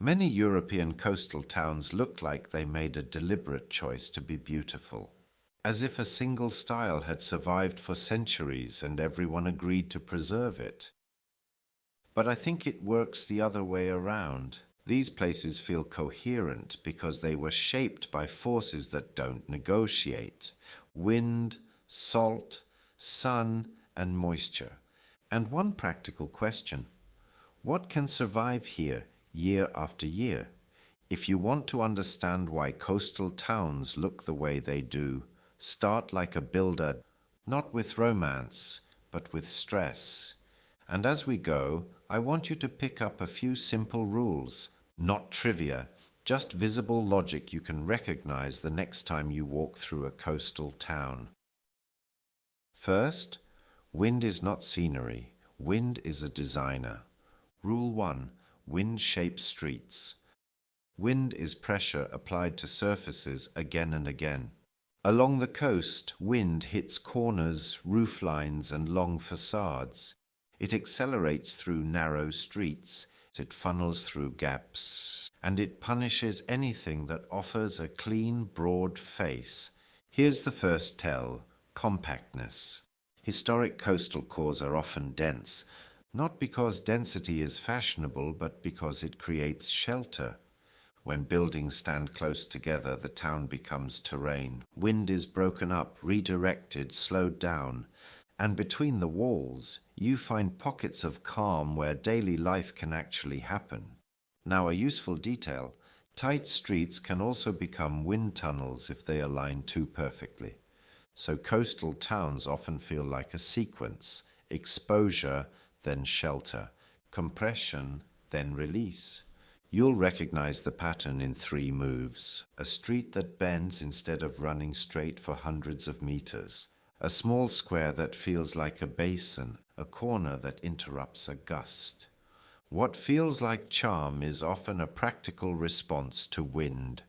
Many European coastal towns look like they made a deliberate choice to be beautiful, as if a single style had survived for centuries and everyone agreed to preserve it. But I think it works the other way around. These places feel coherent because they were shaped by forces that don't negotiate: wind, salt, sun, and moisture. And one practical question: what can survive here year after year? If you want to understand why coastal towns look the way they do, start like a builder, not with romance, but with stress. And as we go, I want you to pick up a few simple rules, not trivia, just visible logic you can recognize the next time you walk through a coastal town. First, wind is not scenery. Wind is a designer. Rule 1. Wind shapes streets. Wind is pressure applied to surfaces again and again. Along the coast, wind hits corners, roof lines, and long facades. It accelerates through narrow streets, it funnels through gaps, and it punishes anything that offers a clean, broad face. Here's the first tell: compactness. Historic coastal cores are often dense, not because density is fashionable, but because it creates shelter. When buildings stand close together, the town becomes terrain. Wind is broken up, redirected, slowed down, and between the walls, you find pockets of calm where daily life can actually happen. Now, a useful detail: tight streets can also become wind tunnels if they align too perfectly. So coastal towns often feel like a sequence: exposure, then shelter; compression, then release. You'll recognize the pattern in 3 moves: a street that bends instead of running straight for hundreds of meters, a small square that feels like a basin, a corner that interrupts a gust. What feels like charm is often a practical response to wind.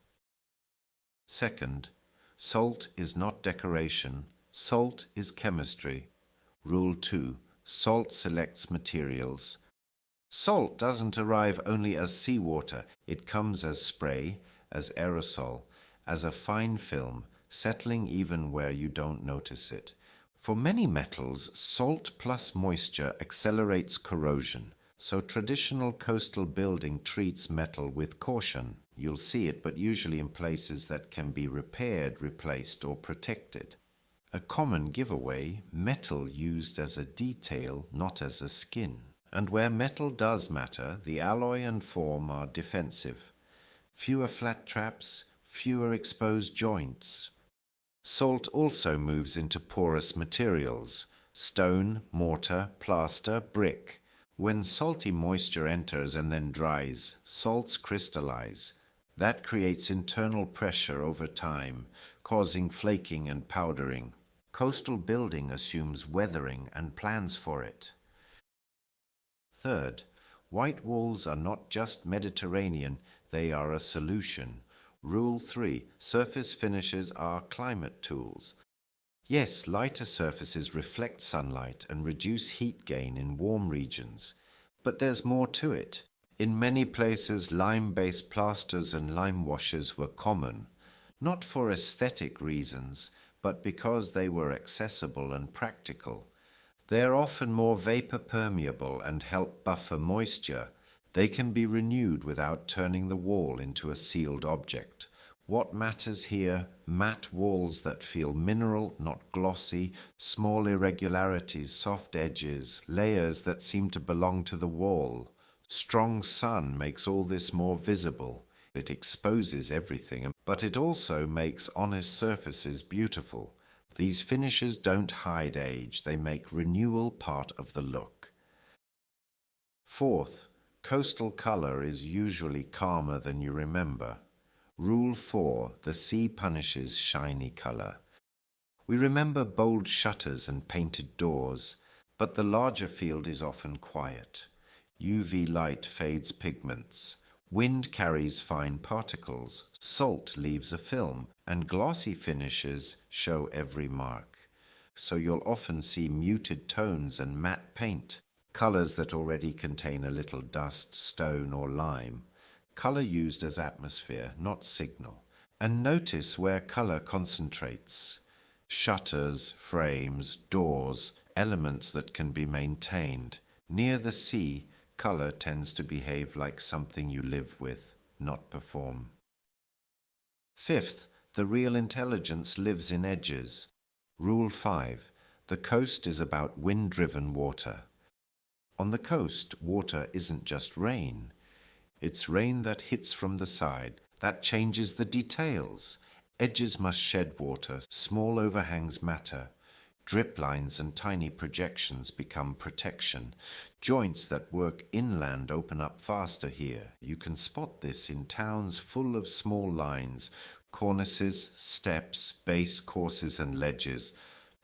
Second, salt is not decoration. Salt is chemistry. Rule 2. Salt selects materials. Salt doesn't arrive only as seawater. It comes as spray, as aerosol, as a fine film, settling even where you don't notice it. For many metals, salt plus moisture accelerates corrosion, so traditional coastal building treats metal with caution. You'll see it, but usually in places that can be repaired, replaced, or protected. A common giveaway: metal used as a detail, not as a skin. And where metal does matter, the alloy and form are defensive. Fewer flat traps, fewer exposed joints. Salt also moves into porous materials: stone, mortar, plaster, brick. When salty moisture enters and then dries, salts crystallize. That creates internal pressure over time, causing flaking and powdering. Coastal building assumes weathering and plans for it. Third, white walls are not just Mediterranean, they are a solution. Rule 3. Surface finishes are climate tools. Yes, lighter surfaces reflect sunlight and reduce heat gain in warm regions, but there's more to it. In many places, lime-based plasters and lime washes were common, not for aesthetic reasons, but because they were accessible and practical. They are often more vapor permeable and help buffer moisture. They can be renewed without turning the wall into a sealed object. What matters here? Matte walls that feel mineral, not glossy, small irregularities, soft edges, layers that seem to belong to the wall. Strong sun makes all this more visible. It exposes everything, but it also makes honest surfaces beautiful. These finishes don't hide age, they make renewal part of the look. Fourth, coastal color is usually calmer than you remember. Rule 4, the sea punishes shiny color. We remember bold shutters and painted doors, but the larger field is often quiet. UV light fades pigments. Wind carries fine particles, salt leaves a film, and glossy finishes show every mark. So you'll often see muted tones and matte paint, colors that already contain a little dust, stone, or lime. Color used as atmosphere, not signal. And notice where color concentrates. Shutters, frames, doors, elements that can be maintained. Near the sea, color tends to behave like something you live with, not perform. Fifth, the real intelligence lives in edges. Rule 5. The coast is about wind-driven water. On the coast, water isn't just rain. It's rain that hits from the side. That changes the details. Edges must shed water. Small overhangs matter. Drip lines and tiny projections become protection. Joints that work inland open up faster here. You can spot this in towns full of small lines, cornices, steps, base courses and ledges.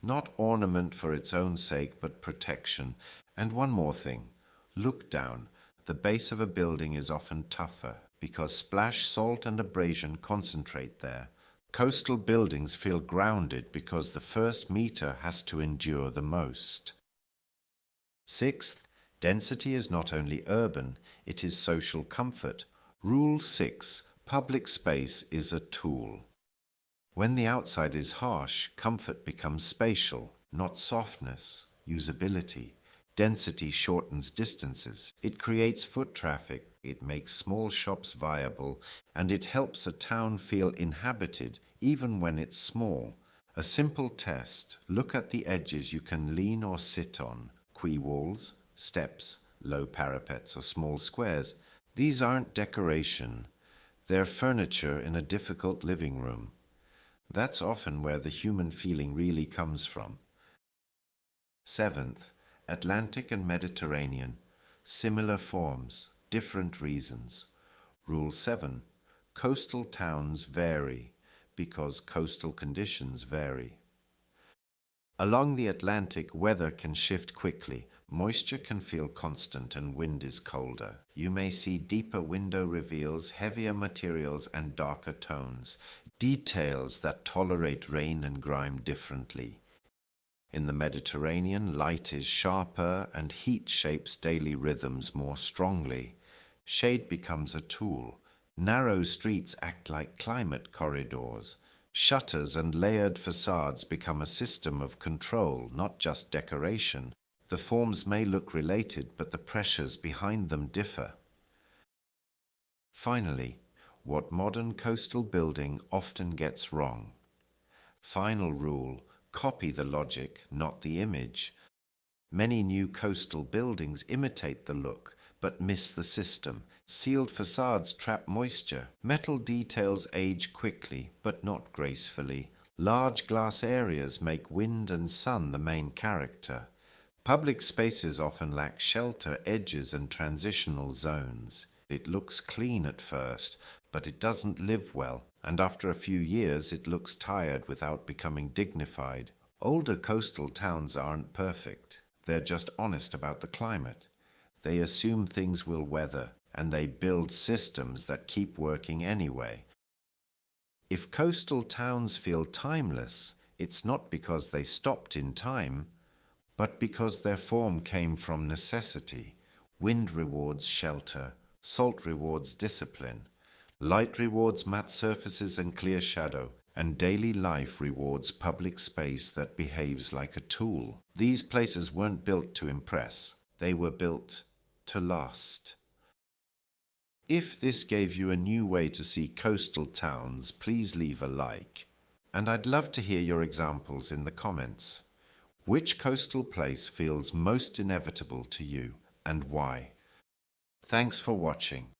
Not ornament for its own sake, but protection. And one more thing. Look down. The base of a building is often tougher because splash, salt and abrasion concentrate there. Coastal buildings feel grounded because the first meter has to endure the most. Sixth, density is not only urban, it is social comfort. Rule 6. Public space is a tool. When the outside is harsh, comfort becomes spatial, not softness, usability. Density shortens distances. It creates foot traffic. It makes small shops viable, and it helps a town feel inhabited even when it's small. A simple test. Look at the edges you can lean or sit on. Quay walls, steps, low parapets or small squares. These aren't decoration. They're furniture in a difficult living room. That's often where the human feeling really comes from. Seventh, Atlantic and Mediterranean. Similar forms, different reasons. Rule 7. Coastal towns vary because coastal conditions vary. Along the Atlantic, weather can shift quickly. Moisture can feel constant and wind is colder. You may see deeper window reveals, heavier materials and darker tones. Details that tolerate rain and grime differently. In the Mediterranean, light is sharper and heat shapes daily rhythms more strongly. Shade becomes a tool. Narrow streets act like climate corridors. Shutters and layered facades become a system of control, not just decoration. The forms may look related, but the pressures behind them differ. Finally, what modern coastal building often gets wrong. Final rule. Copy the logic, not the image. Many new coastal buildings imitate the look, but miss the system. Sealed facades trap moisture. Metal details age quickly, but not gracefully. Large glass areas make wind and sun the main character. Public spaces often lack shelter, edges, and transitional zones. It looks clean at first, but it doesn't live well, and after a few years it looks tired without becoming dignified. Older coastal towns aren't perfect. They're just honest about the climate. They assume things will weather, and they build systems that keep working anyway. If coastal towns feel timeless, it's not because they stopped in time, but because their form came from necessity. Wind rewards shelter, salt rewards discipline, light rewards matte surfaces and clear shadow, and daily life rewards public space that behaves like a tool. These places weren't built to impress, they were built to last. If this gave you a new way to see coastal towns, please leave a like. And I'd love to hear your examples in the comments. Which coastal place feels most inevitable to you, and why? Thanks for watching.